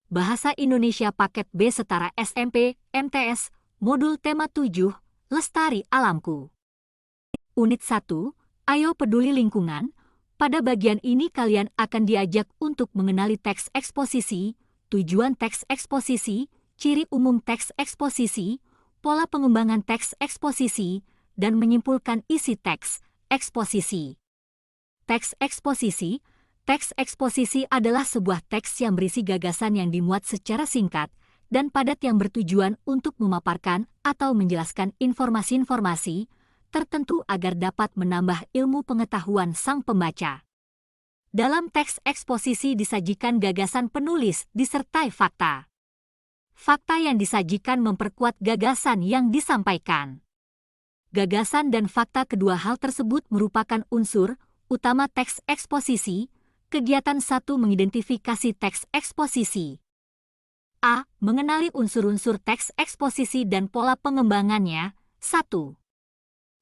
Bahasa Indonesia Paket B Setara SMP, MTS, Modul Tema 7, Lestari Alamku. Unit 1, Ayo Peduli Lingkungan. Pada bagian ini kalian akan diajak untuk mengenali teks eksposisi, tujuan teks eksposisi, ciri umum teks eksposisi, pola pengembangan teks eksposisi, dan menyimpulkan isi teks eksposisi. Teks eksposisi. Teks eksposisi adalah sebuah teks yang berisi gagasan yang dimuat secara singkat dan padat yang bertujuan untuk memaparkan atau menjelaskan informasi-informasi tertentu agar dapat menambah ilmu pengetahuan sang pembaca. Dalam teks eksposisi disajikan gagasan penulis disertai fakta. Fakta yang disajikan memperkuat gagasan yang disampaikan. Gagasan dan fakta kedua hal tersebut merupakan unsur utama teks eksposisi. Kegiatan 1 mengidentifikasi teks eksposisi. A. Mengenali unsur-unsur teks eksposisi dan pola pengembangannya. 1.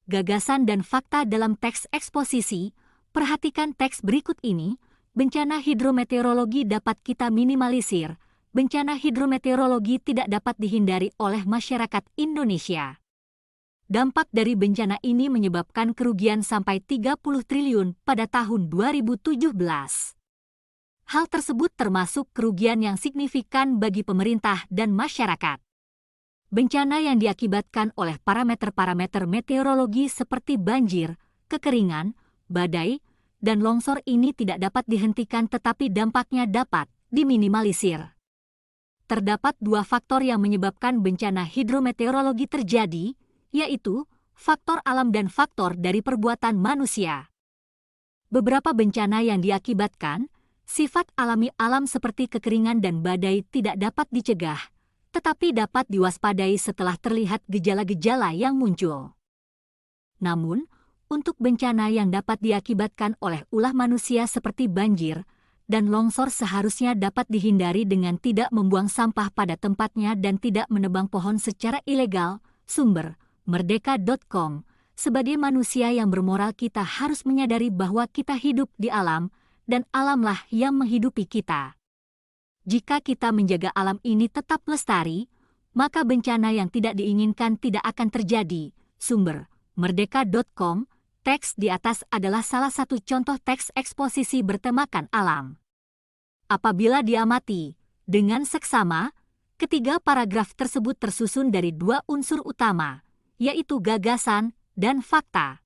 Gagasan dan fakta dalam teks eksposisi. Perhatikan teks berikut ini. Bencana hidrometeorologi dapat kita minimalisir. Bencana hidrometeorologi tidak dapat dihindari oleh masyarakat Indonesia. Dampak dari bencana ini menyebabkan kerugian sampai 30 triliun pada tahun 2017. Hal tersebut termasuk kerugian yang signifikan bagi pemerintah dan masyarakat. Bencana yang diakibatkan oleh parameter-parameter meteorologi seperti banjir, kekeringan, badai, dan longsor ini tidak dapat dihentikan tetapi dampaknya dapat diminimalisir. Terdapat dua faktor yang menyebabkan bencana hidrometeorologi terjadi, yaitu faktor alam dan faktor dari perbuatan manusia. Beberapa bencana yang diakibatkan sifat alami alam seperti kekeringan dan badai tidak dapat dicegah, tetapi dapat diwaspadai setelah terlihat gejala-gejala yang muncul. Namun, untuk bencana yang dapat diakibatkan oleh ulah manusia seperti banjir dan longsor seharusnya dapat dihindari dengan tidak membuang sampah pada tempatnya dan tidak menebang pohon secara ilegal. Sumber Merdeka.com. Sebagai manusia yang bermoral kita harus menyadari bahwa kita hidup di alam, dan alamlah yang menghidupi kita. Jika kita menjaga alam ini tetap lestari, maka bencana yang tidak diinginkan tidak akan terjadi. Sumber Merdeka.com. Teks di atas adalah salah satu contoh teks eksposisi bertemakan alam. Apabila diamati dengan seksama, ketiga paragraf tersebut tersusun dari dua unsur utama, yaitu gagasan dan fakta.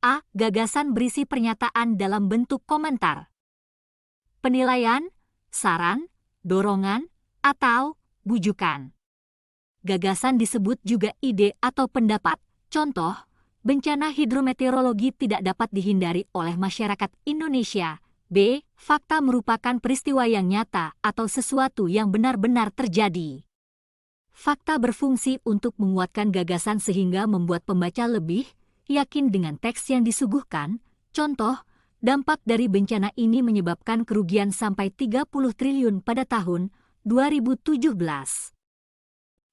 A. Gagasan berisi pernyataan dalam bentuk komentar, penilaian, saran, dorongan, atau bujukan. Gagasan disebut juga ide atau pendapat. Contoh, bencana hidrometeorologi tidak dapat dihindari oleh masyarakat Indonesia. B. Fakta merupakan peristiwa yang nyata atau sesuatu yang benar-benar terjadi. Fakta berfungsi untuk menguatkan gagasan sehingga membuat pembaca lebih yakin dengan teks yang disuguhkan. Contoh, dampak dari bencana ini menyebabkan kerugian sampai 30 triliun pada tahun 2017.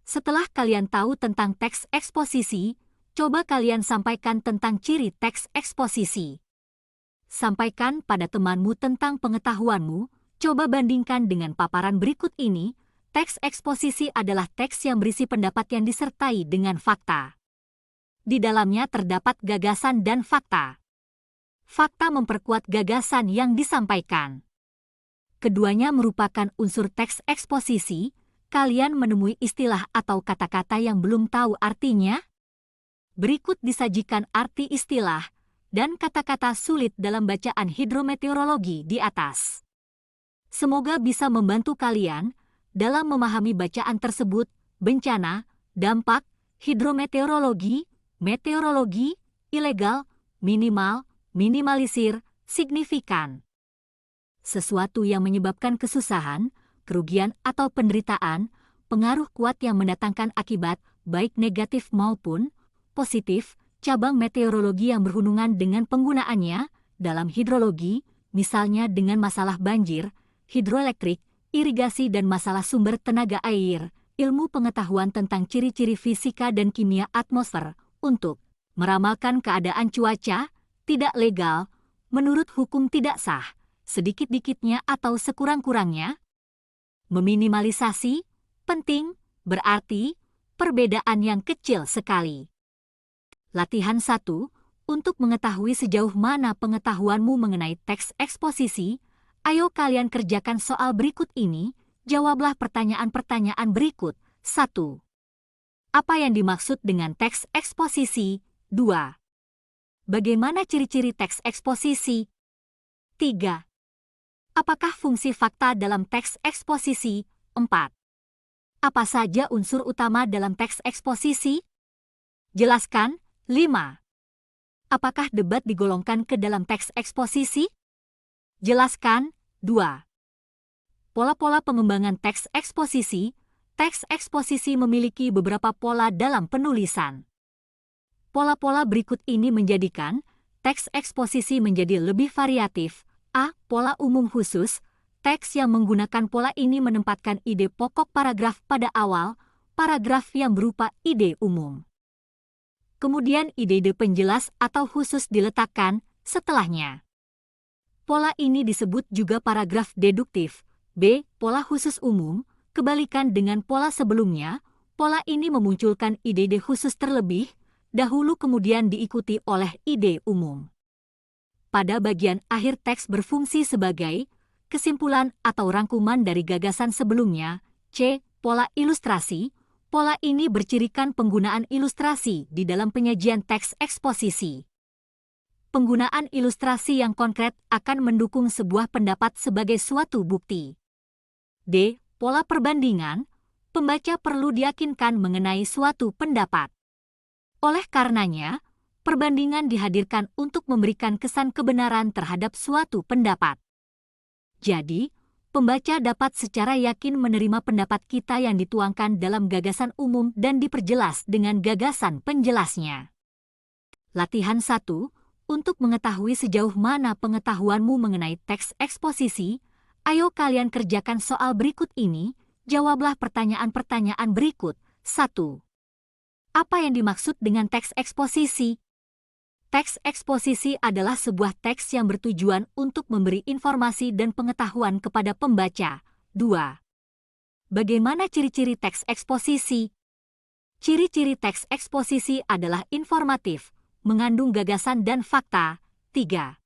Setelah kalian tahu tentang teks eksposisi, coba kalian sampaikan tentang ciri teks eksposisi. Sampaikan pada temanmu tentang pengetahuanmu, coba bandingkan dengan paparan berikut ini. Teks eksposisi adalah teks yang berisi pendapat yang disertai dengan fakta. Di dalamnya terdapat gagasan dan fakta. Fakta memperkuat gagasan yang disampaikan. Keduanya merupakan unsur teks eksposisi. Kalian menemui istilah atau kata-kata yang belum tahu artinya? Berikut disajikan arti istilah dan kata-kata sulit dalam bacaan hidrometeorologi di atas. Semoga bisa membantu kalian dalam memahami bacaan tersebut. Bencana, dampak, hidrometeorologi, meteorologi, ilegal, minimal, minimalisir, signifikan. Sesuatu yang menyebabkan kesusahan, kerugian atau penderitaan, pengaruh kuat yang mendatangkan akibat, baik negatif maupun positif, cabang meteorologi yang berhubungan dengan penggunaannya, dalam hidrologi, misalnya dengan masalah banjir, hidroelektrik, irigasi dan masalah sumber tenaga air, ilmu pengetahuan tentang ciri-ciri fisika dan kimia atmosfer, untuk meramalkan keadaan cuaca, tidak legal, menurut hukum tidak sah, sedikit-dikitnya atau sekurang-kurangnya, Meminimalisasi, penting, berarti, perbedaan yang kecil sekali. Latihan 1. Untuk mengetahui sejauh mana pengetahuanmu mengenai teks eksposisi, ayo kalian kerjakan soal berikut ini, jawablah pertanyaan-pertanyaan berikut. 1. Apa yang dimaksud dengan teks eksposisi? 2. Bagaimana ciri-ciri teks eksposisi? 3. Apakah fungsi fakta dalam teks eksposisi? 4. Apa saja unsur utama dalam teks eksposisi? Jelaskan. 5. Apakah debat digolongkan ke dalam teks eksposisi? Jelaskan. 2. Pola-pola pengembangan teks eksposisi. Teks eksposisi memiliki beberapa pola dalam penulisan. Pola-pola berikut ini menjadikan teks eksposisi menjadi lebih variatif. A. Pola umum khusus. Teks yang menggunakan pola ini menempatkan ide pokok paragraf pada awal, paragraf yang berupa ide umum. Kemudian ide-ide penjelas atau khusus diletakkan setelahnya. Pola ini disebut juga paragraf deduktif. B. Pola khusus umum. Kebalikan dengan pola sebelumnya, pola ini memunculkan ide-ide khusus terlebih dahulu kemudian diikuti oleh ide umum. Pada bagian akhir teks berfungsi sebagai kesimpulan atau rangkuman dari gagasan sebelumnya. C. Pola ilustrasi. Pola ini bercirikan penggunaan ilustrasi di dalam penyajian teks eksposisi. Penggunaan ilustrasi yang konkret akan mendukung sebuah pendapat sebagai suatu bukti. D. Pola perbandingan. Pembaca perlu diyakinkan mengenai suatu pendapat. Oleh karenanya, perbandingan dihadirkan untuk memberikan kesan kebenaran terhadap suatu pendapat. Jadi, pembaca dapat secara yakin menerima pendapat kita yang dituangkan dalam gagasan umum dan diperjelas dengan gagasan penjelasnya. Latihan 1. Untuk mengetahui sejauh mana pengetahuanmu mengenai teks eksposisi, ayo kalian kerjakan soal berikut ini, jawablah pertanyaan-pertanyaan berikut. 1. Apa yang dimaksud dengan teks eksposisi? Teks eksposisi adalah sebuah teks yang bertujuan untuk memberi informasi dan pengetahuan kepada pembaca. 2. Bagaimana ciri-ciri teks eksposisi? Ciri-ciri teks eksposisi adalah informatif, mengandung gagasan dan fakta. 3.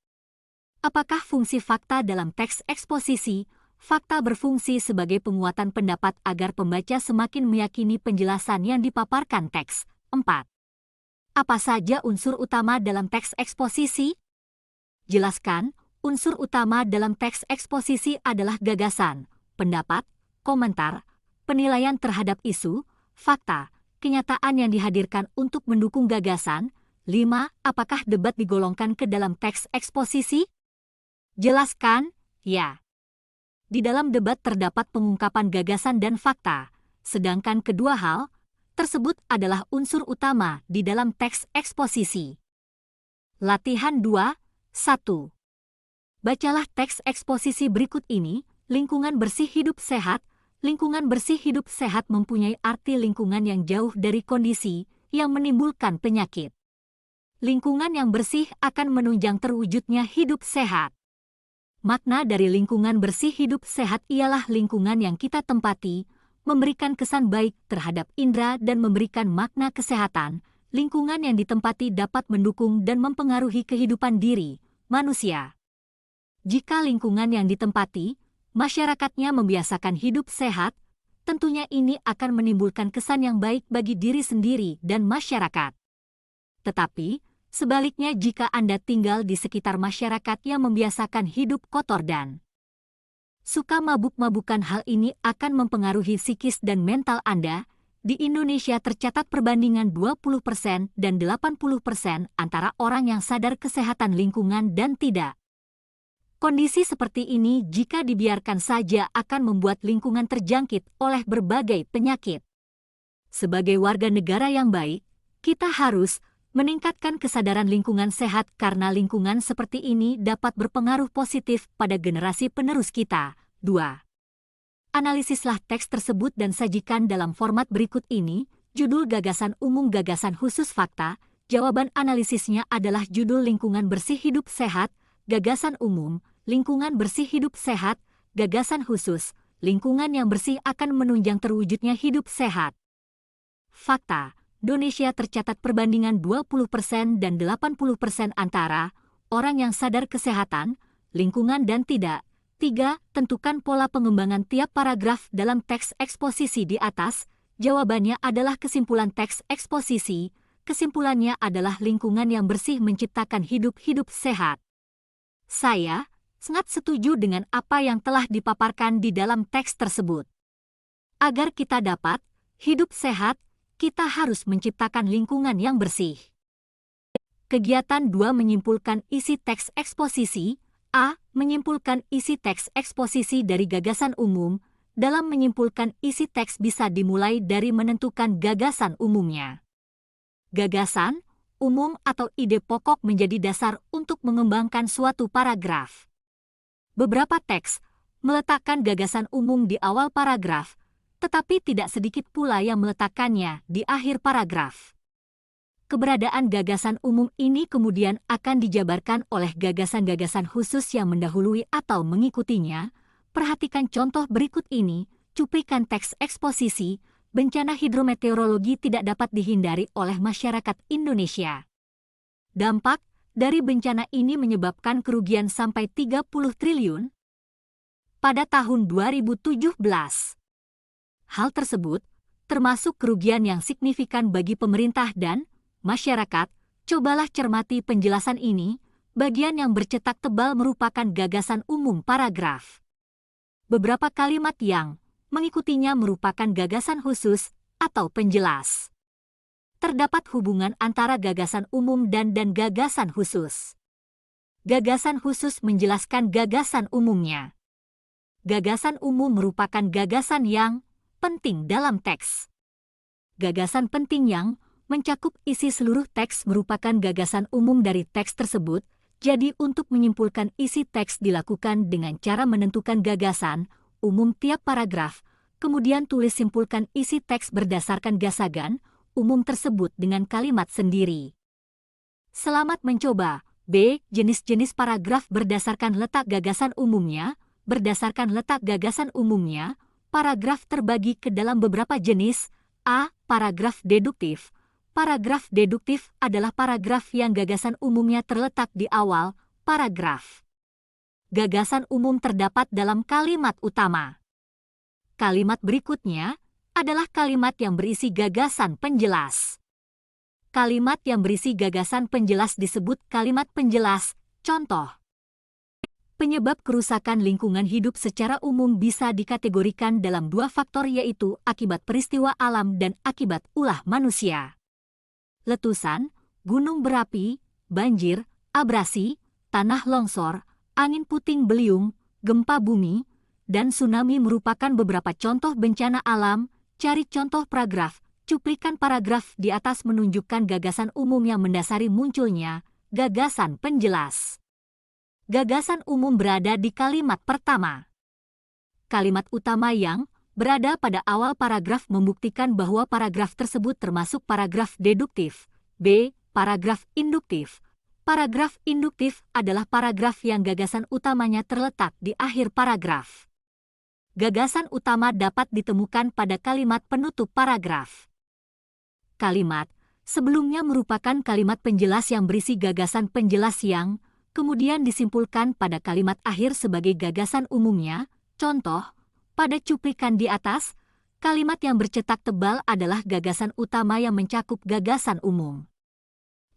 Apakah fungsi fakta dalam teks eksposisi? Fakta berfungsi sebagai penguatan pendapat agar pembaca semakin meyakini penjelasan yang dipaparkan teks. 4. Apa saja unsur utama dalam teks eksposisi? Jelaskan, unsur utama dalam teks eksposisi adalah gagasan, pendapat, komentar, penilaian terhadap isu, fakta, kenyataan yang dihadirkan untuk mendukung gagasan. 5. Apakah debat digolongkan ke dalam teks eksposisi? Jelaskan, ya. Di dalam debat terdapat pengungkapan gagasan dan fakta, sedangkan kedua hal tersebut adalah unsur utama di dalam teks eksposisi. Latihan 2. 1. Bacalah teks eksposisi berikut ini. Lingkungan bersih hidup sehat. Lingkungan bersih hidup sehat mempunyai arti lingkungan yang jauh dari kondisi yang menimbulkan penyakit. Lingkungan yang bersih akan menunjang terwujudnya hidup sehat. Makna dari lingkungan bersih hidup sehat ialah lingkungan yang kita tempati, memberikan kesan baik terhadap indera dan memberikan makna kesehatan. Lingkungan yang ditempati dapat mendukung dan mempengaruhi kehidupan diri manusia. Jika lingkungan yang ditempati, masyarakatnya membiasakan hidup sehat, tentunya ini akan menimbulkan kesan yang baik bagi diri sendiri dan masyarakat. Tetapi, sebaliknya jika Anda tinggal di sekitar masyarakat yang membiasakan hidup kotor dan suka mabuk-mabukan, hal ini akan mempengaruhi psikis dan mental Anda. Di Indonesia tercatat perbandingan 20% dan 80% antara orang yang sadar kesehatan lingkungan dan tidak. Kondisi seperti ini jika dibiarkan saja akan membuat lingkungan terjangkit oleh berbagai penyakit. Sebagai warga negara yang baik, kita harus meningkatkan kesadaran lingkungan sehat karena lingkungan seperti ini dapat berpengaruh positif pada generasi penerus kita. 2. Analisislah teks tersebut dan sajikan dalam format berikut ini. Judul gagasan umum, gagasan khusus, fakta. Jawaban analisisnya adalah judul lingkungan bersih hidup sehat, gagasan umum, lingkungan bersih hidup sehat, gagasan khusus. lingkungan yang bersih akan menunjang terwujudnya hidup sehat. Fakta, Indonesia tercatat perbandingan 20% dan 80% antara orang yang sadar kesehatan, lingkungan dan tidak. 3. Tentukan pola pengembangan tiap paragraf dalam teks eksposisi di atas. Jawabannya adalah kesimpulan teks eksposisi. Kesimpulannya adalah lingkungan yang bersih menciptakan hidup-hidup sehat. Saya sangat setuju dengan apa yang telah dipaparkan di dalam teks tersebut. Agar kita dapat hidup sehat, kita harus menciptakan lingkungan yang bersih. Kegiatan 2 menyimpulkan isi teks eksposisi. A. Menyimpulkan isi teks eksposisi dari gagasan umum. Dalam menyimpulkan isi teks bisa dimulai dari menentukan gagasan umumnya. Gagasan, umum atau ide pokok menjadi dasar untuk mengembangkan suatu paragraf. Beberapa teks meletakkan gagasan umum di awal paragraf, tetapi tidak sedikit pula yang meletakkannya di akhir paragraf. Keberadaan gagasan umum ini kemudian akan dijabarkan oleh gagasan-gagasan khusus yang mendahului atau mengikutinya. Perhatikan contoh berikut ini, cuplikan teks eksposisi. Bencana hidrometeorologi tidak dapat dihindari oleh masyarakat Indonesia. Dampak dari bencana ini menyebabkan kerugian sampai 30 triliun pada tahun 2017. Hal tersebut termasuk kerugian yang signifikan bagi pemerintah dan masyarakat. Cobalah cermati penjelasan ini. Bagian yang bercetak tebal merupakan gagasan umum paragraf. Beberapa kalimat yang mengikutinya merupakan gagasan khusus atau penjelas. Terdapat hubungan antara gagasan umum dan gagasan khusus. Gagasan khusus menjelaskan gagasan umumnya. Gagasan umum merupakan gagasan yang penting dalam teks. Gagasan penting yang mencakup isi seluruh teks merupakan gagasan umum dari teks tersebut. Jadi untuk menyimpulkan isi teks dilakukan dengan cara menentukan gagasan umum tiap paragraf, kemudian tulis simpulkan isi teks berdasarkan gagasan umum tersebut dengan kalimat sendiri. Selamat mencoba. B. Jenis-jenis paragraf berdasarkan letak gagasan umumnya. Berdasarkan letak gagasan umumnya, paragraf terbagi ke dalam beberapa jenis. A. Paragraf deduktif. Paragraf deduktif adalah paragraf yang gagasan umumnya terletak di awal paragraf. Gagasan umum terdapat dalam kalimat utama. Kalimat berikutnya adalah kalimat yang berisi gagasan penjelas. Kalimat yang berisi gagasan penjelas disebut kalimat penjelas. Contoh. Penyebab kerusakan lingkungan hidup secara umum bisa dikategorikan dalam 2 faktor, yaitu akibat peristiwa alam dan akibat ulah manusia. Letusan, gunung berapi, banjir, abrasi, tanah longsor, angin puting beliung, gempa bumi, dan tsunami merupakan beberapa contoh bencana alam. Cari contoh paragraf. Cuplikan paragraf di atas menunjukkan gagasan umum yang mendasari munculnya gagasan penjelas. Gagasan umum berada di kalimat pertama. Kalimat utama yang berada pada awal paragraf membuktikan bahwa paragraf tersebut termasuk paragraf deduktif. B. Paragraf induktif. Paragraf induktif adalah paragraf yang gagasan utamanya terletak di akhir paragraf. Gagasan utama dapat ditemukan pada kalimat penutup paragraf. Kalimat sebelumnya merupakan kalimat penjelas yang berisi gagasan penjelas yang kemudian disimpulkan pada kalimat akhir sebagai gagasan umumnya. Contoh, pada cuplikan di atas, kalimat yang bercetak tebal adalah gagasan utama yang mencakup gagasan umum.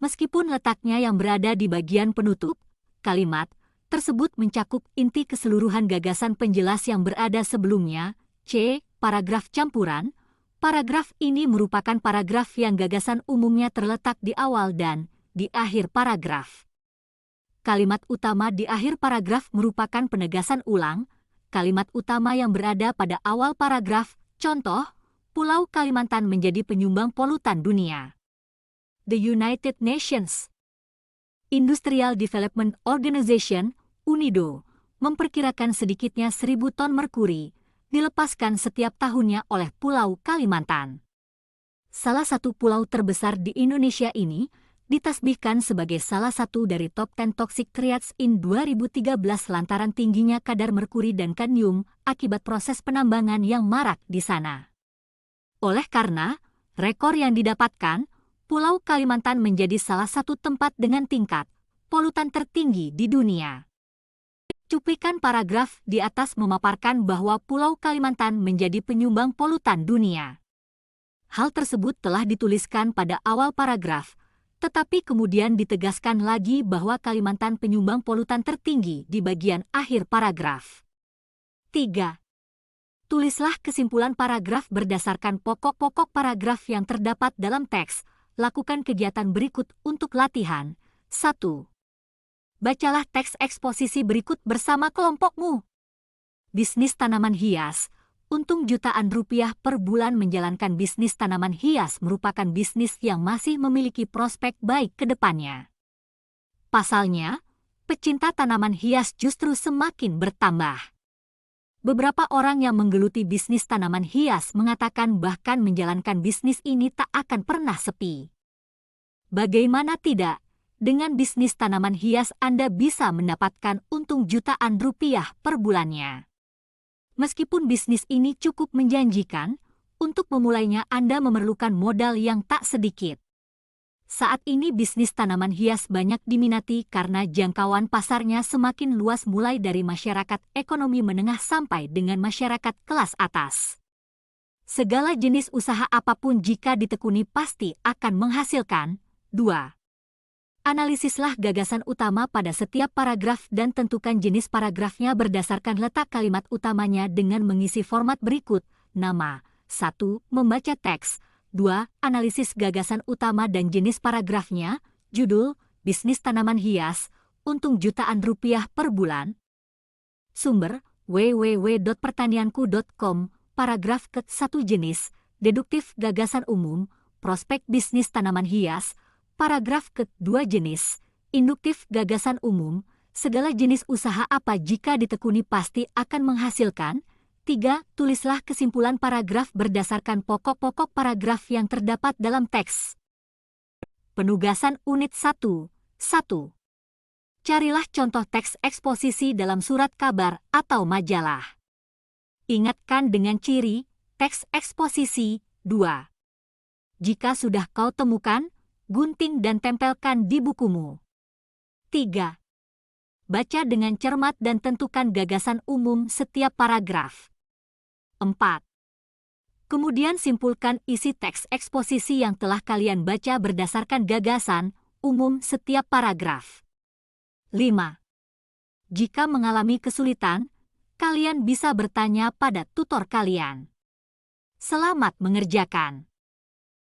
Meskipun letaknya yang berada di bagian penutup, kalimat tersebut mencakup inti keseluruhan gagasan penjelas yang berada sebelumnya. C. Paragraf campuran. Paragraf ini merupakan paragraf yang gagasan umumnya terletak di awal dan di akhir paragraf. Kalimat utama di akhir paragraf merupakan penegasan ulang kalimat utama yang berada pada awal paragraf. Contoh, Pulau Kalimantan menjadi penyumbang polutan dunia. The United Nations Industrial Development Organization, UNIDO, memperkirakan sedikitnya 1.000 ton merkuri dilepaskan setiap tahunnya oleh Pulau Kalimantan. Salah satu pulau terbesar di Indonesia ini ditasbihkan sebagai salah satu dari top 10 toxic traits in 2013 lantaran tingginya kadar merkuri dan kadmium akibat proses penambangan yang marak di sana. Oleh karena rekor yang didapatkan, Pulau Kalimantan menjadi salah satu tempat dengan tingkat polutan tertinggi di dunia. Cuplikan paragraf di atas memaparkan bahwa Pulau Kalimantan menjadi penyumbang polutan dunia. Hal tersebut telah dituliskan pada awal paragraf, tetapi kemudian ditegaskan lagi bahwa Kalimantan penyumbang polutan tertinggi di bagian akhir paragraf. 3. Tulislah kesimpulan paragraf berdasarkan pokok-pokok paragraf yang terdapat dalam teks. Lakukan kegiatan berikut untuk latihan. 1. Bacalah teks eksposisi berikut bersama kelompokmu. Bisnis tanaman hias. Untung jutaan rupiah per bulan menjalankan bisnis tanaman hias merupakan bisnis yang masih memiliki prospek baik ke depannya. Pasalnya, pecinta tanaman hias justru semakin bertambah. Beberapa orang yang menggeluti bisnis tanaman hias mengatakan bahkan menjalankan bisnis ini tak akan pernah sepi. Bagaimana tidak, dengan bisnis tanaman hias Anda bisa mendapatkan untung jutaan rupiah per bulannya. Meskipun bisnis ini cukup menjanjikan, untuk memulainya Anda memerlukan modal yang tak sedikit. Saat ini bisnis tanaman hias banyak diminati karena jangkauan pasarnya semakin luas mulai dari masyarakat ekonomi menengah sampai dengan masyarakat kelas atas. Segala jenis usaha apapun jika ditekuni pasti akan menghasilkan. 2. Analisislah gagasan utama pada setiap paragraf dan tentukan jenis paragrafnya berdasarkan letak kalimat utamanya dengan mengisi format berikut. Nama. 1. Membaca teks. 2. Analisis gagasan utama dan jenis paragrafnya. Judul. Bisnis tanaman hias. Untung jutaan rupiah per bulan. Sumber. www.pertanianku.com. Paragraf ke-1 jenis. Deduktif gagasan umum. Prospek bisnis tanaman hias. Paragraf ke-2 jenis, induktif gagasan umum, segala jenis usaha apa jika ditekuni pasti akan menghasilkan. 3. Tulislah kesimpulan paragraf berdasarkan pokok-pokok paragraf yang terdapat dalam teks. Penugasan unit 1. 1. Carilah contoh teks eksposisi dalam surat kabar atau majalah. Ingatkan dengan ciri, teks eksposisi. 2. Jika sudah kau temukan, gunting dan tempelkan di bukumu. 3. Baca dengan cermat dan tentukan gagasan umum setiap paragraf. 4. Kemudian simpulkan isi teks eksposisi yang telah kalian baca berdasarkan gagasan umum setiap paragraf. 5. Jika mengalami kesulitan, kalian bisa bertanya pada tutor kalian. Selamat mengerjakan.